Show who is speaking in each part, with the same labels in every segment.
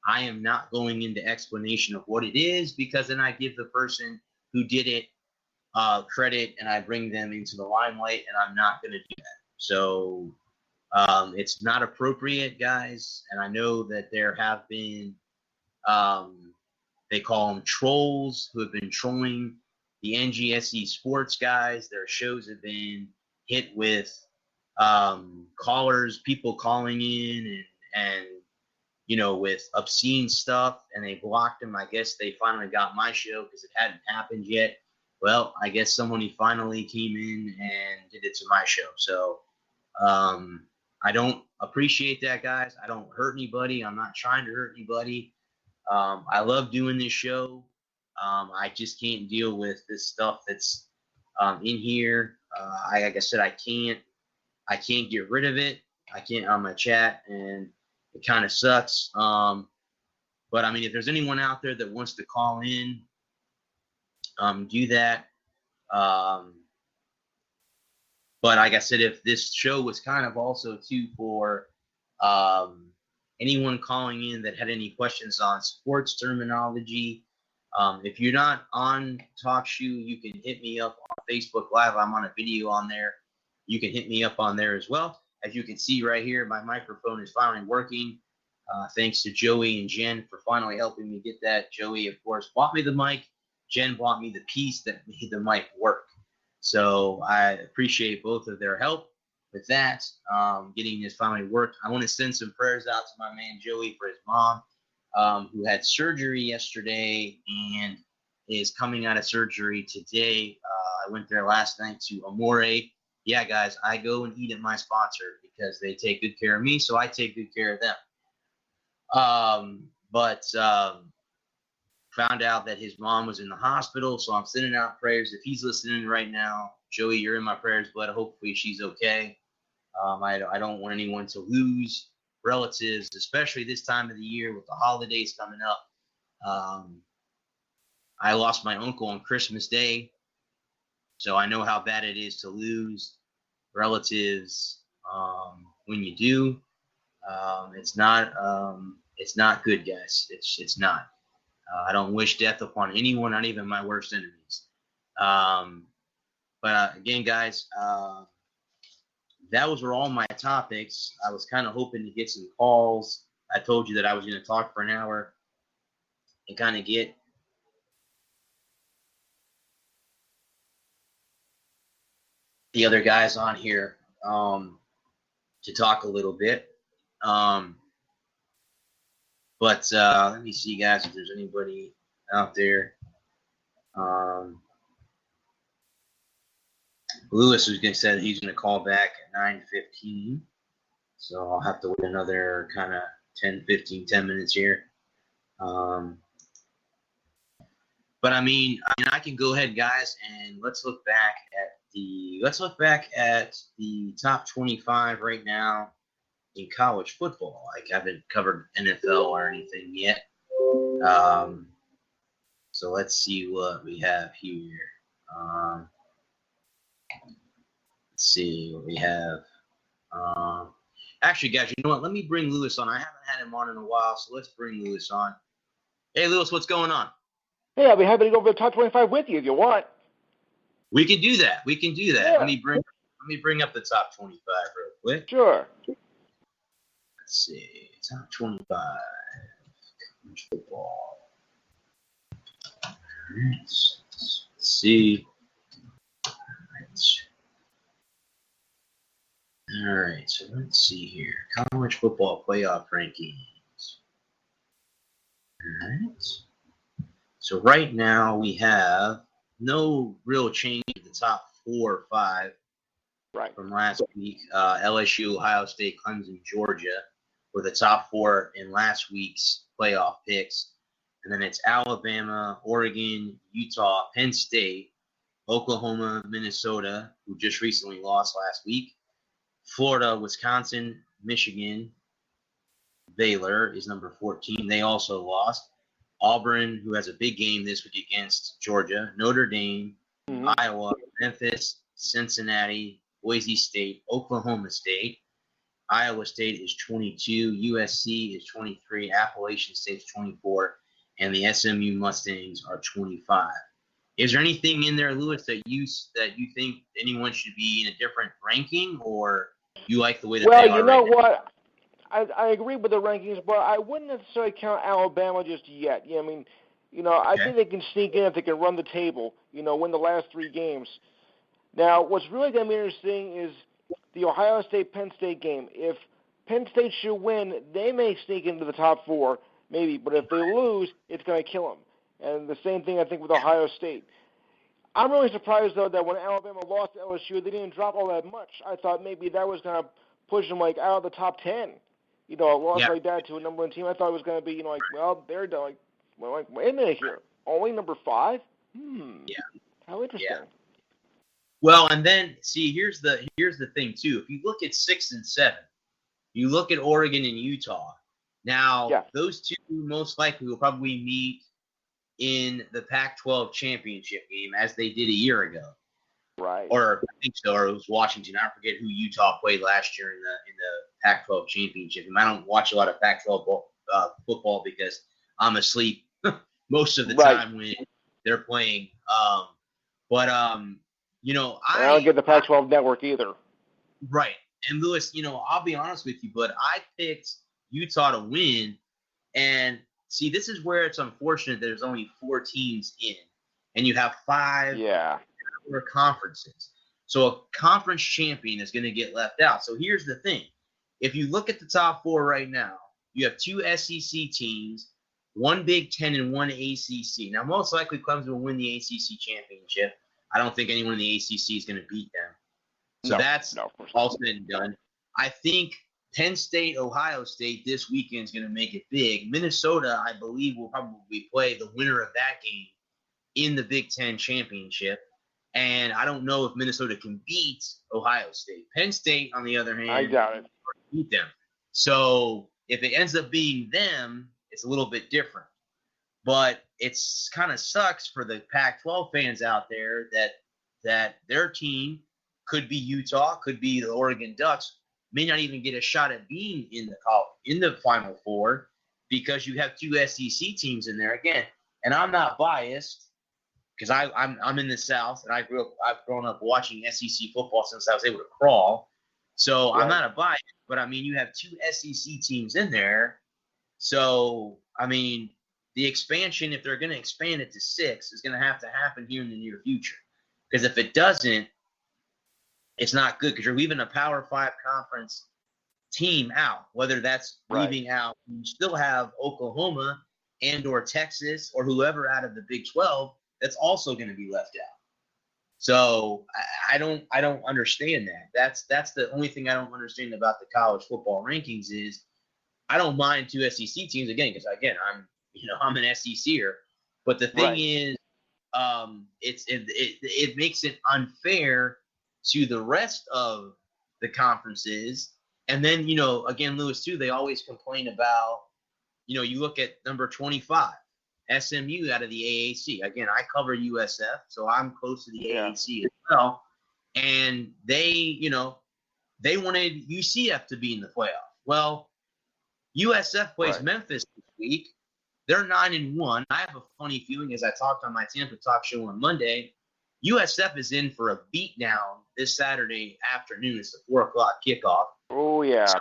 Speaker 1: I am not going into explanation of what it is, because then I give the person who did it credit and I bring them into the limelight, and I'm not going to do that. So it's not appropriate, guys. And I know that there have been, they call them trolls, who have been trolling the NGSE sports guys. Their shows have been hit with callers, people calling in and with obscene stuff, and they blocked them. I guess they finally got my show because it hadn't happened yet. Well, I guess somebody finally came in and did it to my show. So I don't appreciate that, guys. I don't hurt anybody. I'm not trying to hurt anybody. I love doing this show. I just can't deal with this stuff that's in here. Like I said, I can't get rid of it. I can't on my chat, and it kind of sucks. But I mean, if there's anyone out there that wants to call in, do that. But like I said, if this show was kind of also too for anyone calling in that had any questions on sports terminology, if you're not on TalkShoe, you can hit me up on Facebook Live. I'm on a video on there. You can hit me up on there as well. As you can see right here, my microphone is finally working. Thanks to Joey and Jen for finally helping me get that. Joey, of course, bought me the mic. Jen bought me the piece that made the mic work. So I appreciate both of their help with that, getting this finally worked. I want to send some prayers out to my man Joey for his mom, who had surgery yesterday and is coming out of surgery today. I went there last night to Amore. Yeah, guys, I go and eat at my sponsor because they take good care of me, so I take good care of them. But found out that his mom was in the hospital, so I'm sending out prayers. If he's listening right now, Joey, you're in my prayers, but hopefully she's okay. I don't want anyone to lose relatives, especially this time of the year with the holidays coming up. I lost my uncle on Christmas Day, so I know how bad it is to lose relatives when you do. It's not good, guys. It's not. I don't wish death upon anyone, not even my worst enemies. But again, guys, that were all my topics. I was kind of hoping to get some calls. I told you that I was going to talk for an hour and kind of get the other guys on here to talk a little bit. But let me see, guys, if there's anybody out there. Lewis was going to say that he's going to call back at 9:15. So I'll have to wait another kind of 10 minutes here. But I mean, I can go ahead, guys, and let's look back at the top 25 right now in college football. Like, I haven't covered NFL or anything yet. So let's see what we have here. Let's see what we have. Actually, guys, you know what? Let me bring Lewis on. I haven't had him on in a while, so let's bring Lewis on. Hey, Lewis, what's going on?
Speaker 2: Hey, I'll be happy to go over the top 25 with you if you want.
Speaker 1: We can do that.
Speaker 2: Yeah.
Speaker 1: Let me bring up the top 25 real quick.
Speaker 2: Sure.
Speaker 1: Let's see. Top 25 college football. All right. Let's see. All right. So let's see here. College football playoff rankings. All right. So right now we have no real change in the top 4 or 5 from last week. LSU, Ohio State, Clemson, Georgia were the top 4 in last week's playoff picks. And then it's Alabama, Oregon, Utah, Penn State, Oklahoma, Minnesota, who just recently lost last week, Florida, Wisconsin, Michigan, Baylor is number 14. They also lost. Auburn, who has a big game this week against Georgia, Notre Dame, Iowa, Memphis, Cincinnati, Boise State, Oklahoma State, Iowa State is 22, USC is 23, Appalachian State is 24, and the SMU Mustangs are 25. Is there anything in there, Lewis, that you think anyone should be in a different ranking, or you like the way that they are right now?
Speaker 2: Well, you know what? I agree with the rankings, but I wouldn't necessarily count Alabama just yet. Yeah, I mean, I think they can sneak in if they can run the table, win the last 3 games. Now, what's really going to be interesting is the Ohio State-Penn State game. If Penn State should win, they may sneak into the top 4, maybe. But if they lose, it's going to kill them. And the same thing, I think, with Ohio State. I'm really surprised, though, that when Alabama lost to LSU, they didn't drop all that much. I thought maybe that was going to push them, out of the top 10. A loss like that to a number 1 team. I thought it was going to be, well, they're done. Wait a minute here. Only number 5?
Speaker 1: Yeah.
Speaker 2: How interesting. Yeah.
Speaker 1: Well, and then see, here's the thing too. If you look at 6 and 7, you look at Oregon and Utah. Now, those two most likely will probably meet in the Pac-12 championship game, as they did a year ago.
Speaker 2: Right.
Speaker 1: Or I think so, or it was Washington. I forget who Utah played last year in the Pac-12 championship. I don't watch a lot of Pac-12 football because I'm asleep most of the time when they're playing. I don't get
Speaker 2: the Pac-12 network either.
Speaker 1: Right. And Lewis, I'll be honest with you, but I picked Utah to win. And see, this is where it's unfortunate there's only 4 teams in, and you have 5 conferences. So a conference champion is going to get left out. So here's the thing. If you look at the top 4 right now, you have 2 SEC teams, 1 Big Ten, and 1 ACC. Now, most likely Clemson will win the ACC championship. I don't think anyone in the ACC is going to beat them. So that's all said and done. I think Penn State, Ohio State this weekend is going to make it big. Minnesota, I believe, will probably play the winner of that game in the Big Ten championship. And I don't know if Minnesota can beat Ohio State. Penn State, on the other hand,
Speaker 2: I doubt it.
Speaker 1: Beat them. So if it ends up being them, it's a little bit different. But it's kind of sucks for the Pac-12 fans out there that their team could be Utah, could be the Oregon Ducks, may not even get a shot at being in the Final Four because you have 2 SEC teams in there again. And I'm not biased because I'm in the South and I've grown up watching SEC football since I was able to crawl. So I'm not a bias, but I mean you have 2 SEC teams in there. So I mean the expansion, if they're going to expand it to 6, is going to have to happen here in the near future. Because if it doesn't, it's not good because you're leaving a Power 5 conference team out, whether that's leaving out. You still have Oklahoma and or Texas or whoever out of the Big 12 that's also going to be left out. So I don't understand that. That's the only thing I don't understand about the college football rankings is I don't mind 2 SEC teams again because I'm an SECer, but the thing is it makes it unfair to the rest of the conferences. And then, again, Lewis, too, they always complain about, you look at number 25, SMU out of the AAC. Again, I cover USF, so I'm close to the AAC as well. And they wanted UCF to be in the playoff. Well, USF plays Memphis this week. They're 9-1. I have a funny feeling, as I talked on my Tampa Talk show on Monday, USF is in for a beatdown this Saturday afternoon. It's the 4:00 kickoff.
Speaker 2: Oh, yeah.
Speaker 1: So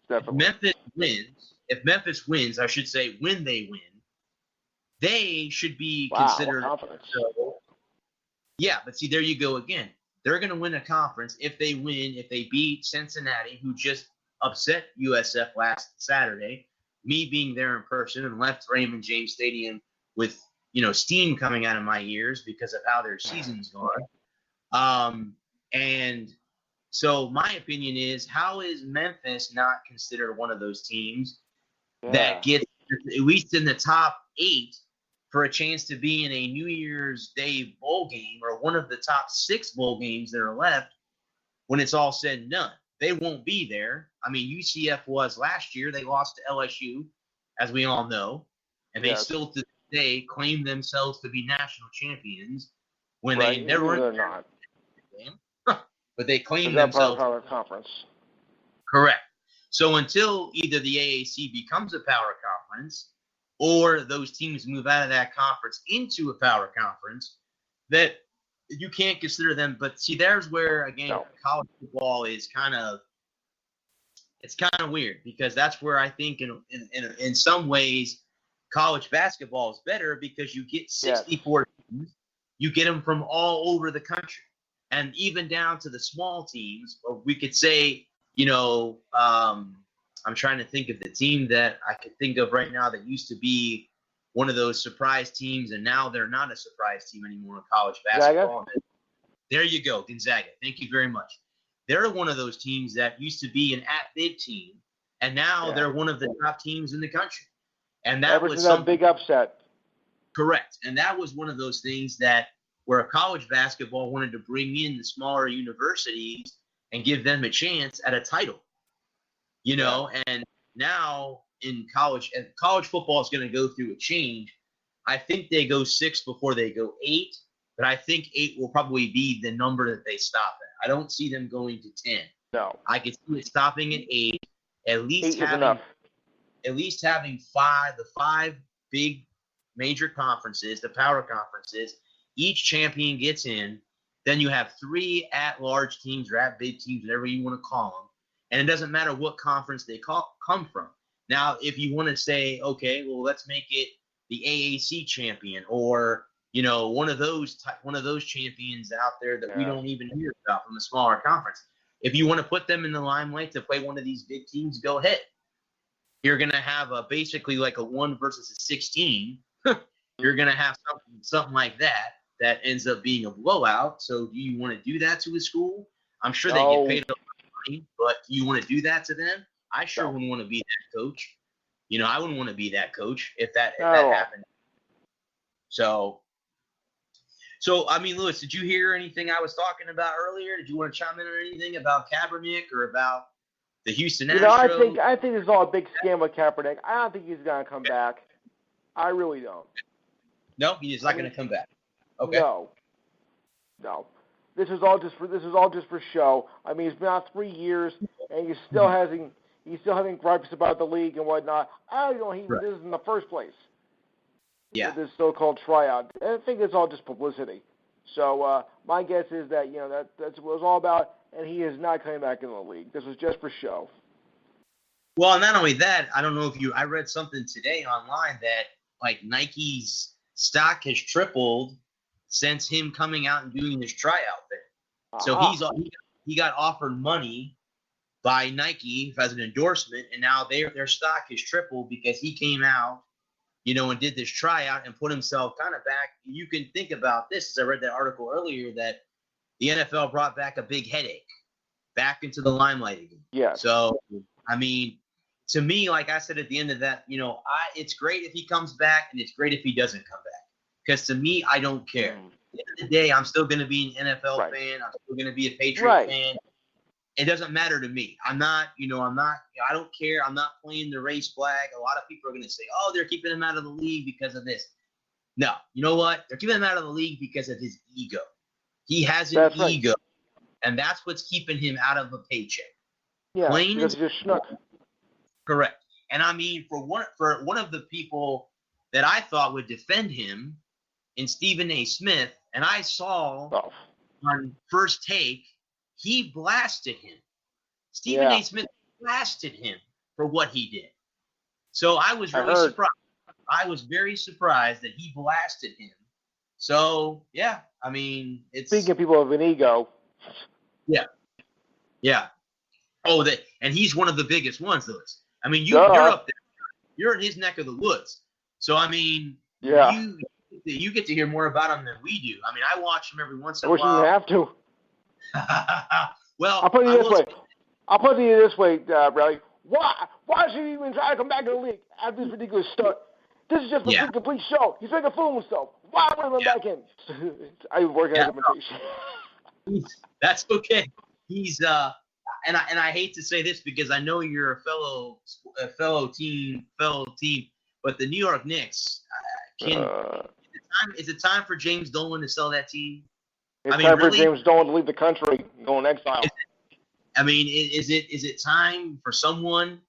Speaker 2: definitely.
Speaker 1: If Memphis wins, I should say when they win, they should be considered. So, yeah, but see, there you go again. They're going to win a conference if they win, if they beat Cincinnati, who just upset USF last Saturday. Me being there in person and left Raymond James Stadium with, steam coming out of my ears because of how their season's gone. And so my opinion is, how is Memphis not considered one of those teams that gets at least in the top 8 for a chance to be in a New Year's Day bowl game or one of the top 6 bowl games that are left when it's all said and done? They won't be there. I mean, UCF was last year. They lost to LSU, as we all know, and they still to this day claim themselves to be national champions when they never were not. But they claim themselves.
Speaker 2: Part of our conference.
Speaker 1: Correct. So until either the AAC becomes a power conference or those teams move out of that conference into a power conference, that you can't consider them. But see, there's where, again, college football is kind of weird, because that's where I think in some ways college basketball is better, because you get 64 teams, you get them from all over the country, and even down to the small teams. Or we could say, I'm trying to think of the team that I could think of right now that used to be one of those surprise teams, and now they're not a surprise team anymore in college basketball.
Speaker 2: Gonzaga?
Speaker 1: There you go, Gonzaga. Thank you very much. They're one of those teams that used to be an at-bid team, and now they're one of the top teams in the country. And that was
Speaker 2: a big upset.
Speaker 1: Correct. And that was one of those things that where college basketball wanted to bring in the smaller universities and give them a chance at a title. And now in college football is going to go through a change. I think they go 6 before they go 8, but I think 8 will probably be the number that they stop at. I don't see them going to 10.
Speaker 2: No.
Speaker 1: I could see it stopping at 8, at least
Speaker 2: 8
Speaker 1: having 5 big major conferences, the power conferences. Each champion gets in. Then you have 3 at-large teams or at-bid teams, whatever you want to call them. And it doesn't matter what conference they come from. Now, if you want to say, okay, well, let's make it the AAC champion, or one of those champions out there that we don't even hear about from a smaller conference. If you want to put them in the limelight to play one of these big teams, go ahead. You're going to have basically like a 1 versus a 16. You're going to have something like that ends up being a blowout. So do you want to do that to a school? I'm sure they get paid a lot of money, but do you want to do that to them? I sure wouldn't want to be that coach. I wouldn't want to be that coach if that happened. So I mean, Lewis, did you hear anything I was talking about earlier? Did you want to chime in on anything about Kaepernick or about the Houston Astros?
Speaker 2: I think it's all a big scam with Kaepernick. I don't think he's gonna come back. I really don't.
Speaker 1: No, he's not going to come back. Okay.
Speaker 2: No. This is all just for show. I mean, it's been out 3 years, and he's still having gripes about the league and whatnot. I don't know he did this in the first place.
Speaker 1: Yeah.
Speaker 2: With this so-called tryout. I think it's all just publicity. So my guess is that that's what it was all about, and he is not coming back in the league. This was just for show.
Speaker 1: Well, not only that, I don't know if I read something today online that like Nike's stock has tripled since him coming out and doing this tryout thing. So he got offered money by Nike as an endorsement, and now their stock has tripled because he came out, and did this tryout and put himself kind of back. You can think about this, as I read that article earlier, that the NFL brought back a big headache back into the limelight again.
Speaker 2: Yeah.
Speaker 1: So, I mean, to me, like I said at the end of that, it's great if he comes back, and it's great if he doesn't come back. Because to me, I don't care. At the end of the day, I'm still going to be an NFL fan. I'm still going to be a Patriot fan. It doesn't matter to me. I don't care. I'm not playing the race flag. A lot of people are going to say, oh, they're keeping him out of the league because of this. No, you know what? They're keeping him out of the league because of his ego. He has an ego, and that's what's keeping him out of a paycheck.
Speaker 2: Yeah, because he's a schnook.
Speaker 1: Correct. And I mean, for one of the people that I thought would defend him in Stephen A. Smith, and I saw on First Take, he blasted him. Stephen A. Smith blasted him for what he did. So I was really surprised. I was very surprised that he blasted him. So, yeah, I mean, it's...
Speaker 2: Speaking of people with an ego.
Speaker 1: Yeah. Yeah. Oh, and he's one of the biggest ones, Lewis. I mean, you're up there. You're in his neck of the woods. So, I mean, you get to hear more about him than we do. I mean, I watch him every once in a while.
Speaker 2: I wish you have to.
Speaker 1: Well,
Speaker 2: I'll put it this way, Bradley. Why should he even try to come back to the league after this ridiculous stunt? This is just a complete show. He's making a fool of himself. Why would he come back in? I work at implementation.
Speaker 1: That's okay. He's and I hate to say this because I know you're a fellow team, but the New York Knicks is it time for James Dolan to sell that team?
Speaker 2: It's time for James Dolan to leave the country and go in exile.
Speaker 1: I mean, is it time for someone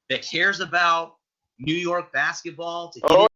Speaker 1: that cares about New York basketball to get